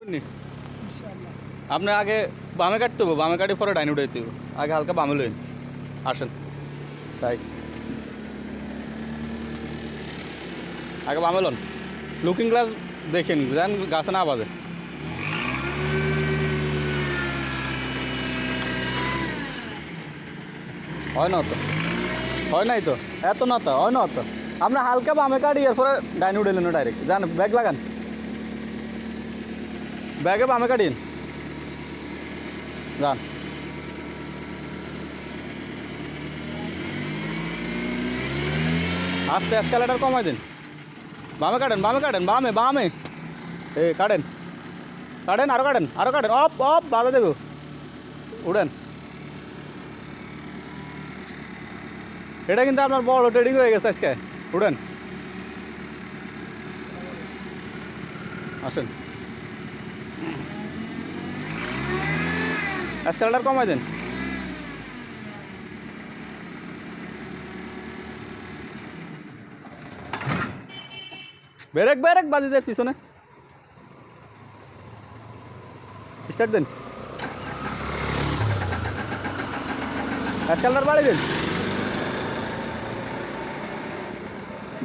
আপনি আগে বামে কাটতে হবে, বামে কাটি পরে ডাইনে উঠাইতে হবে। আগে হালকা বামে লইন, আসেন সাইড, আগে বামে লন। লুকিং গ্লাস দেখেন যেন গাছে না বাজে। হয় না তো, হয় নাই তো, এত না তো, হয় না তো। আপনি হালকা বামে কাটি এরপরে ডাইনে উঠাইলেন ডাইরেক্ট, যান ব্যাগ লাগান, ব্যাগে বামে কাটিন, যান। আস্তে এসকালেটার কমাই দিন, বামে কাটেন, বামে কাটেন, বামে বামে, কাটেন কাটেন, আরও কাটেন, আরও কাটেন, অপ অপ বাধা দেব, উড়েন। এটা কিন্তু আপনার বড় ট্রেডিং হয়ে গেছে আজকে, উড়েন। আসেন, এসকালেটার কমাই দেন। ব্রেক ব্রেক বাজি দেয় পিছনে, স্টার্ট দেন, এসকালেটার বাড়ি দেন,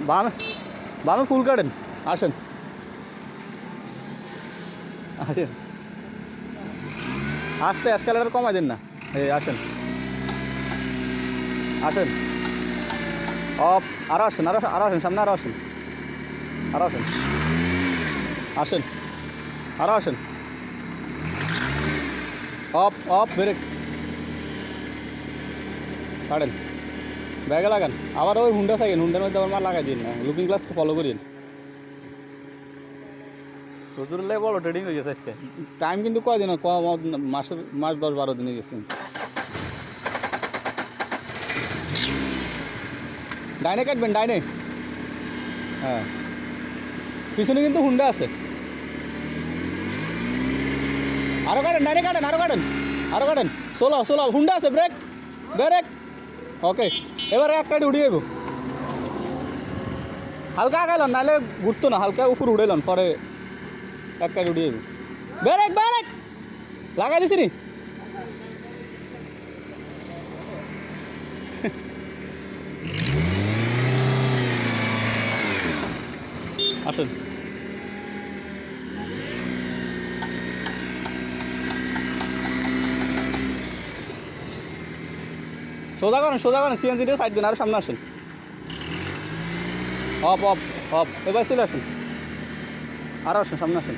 বামে বামে ফুল কাটেন, আসেন আসেন, আস্তে এসকালেটার কমাই দেন না, আসেন আসেন, অফ, আরও আসেন, আরও আসেন, সামনে আরও আসেন, আরও আসেন, আসেন, আরও আসেন, অফ অফ, ব্রেক কাটেন, ব্যাগে লাগান। আবার ওই হুন্ডা থাকেন, হুন্ডার মধ্যে আবার মার লাগাই দিন না, লুকিং গ্লাস ফলো করিন। হুজুরলে বলো ট্রেডিং হয়ে গেছে আজকে। টাইম কিন্তু কয়দিন, মাস 10-12 দিনে গেছে। ডাইনে কাটবেন, ডাইনে, হ্যাঁ পিছনে কিন্তু হুন্ডা আছে। আরও কাটেন, ডাইনে কাটেন, আরও কাটেন, আরও কাটেন, ষোলো হুন্ডা আছে, ব্রেক ব্রেক, ওকে। এবারে এক কাটি উঠিয়ে যাবো, হালকা আগাইলন, নাহলে ঘুরতো না, হালকা উপর উড়েলন, পরে এক কাটি উঠিয়ে যাবো। ব্রেক ব্রেক লাগাই দিছি নি, আসেন সোজা করেন, সিএনজিটা সাইড দিন, আরও সামনে আসেন, অফ অফ অফ, এবার চলে আসুন, আরও আসেন, সামনে আসেন।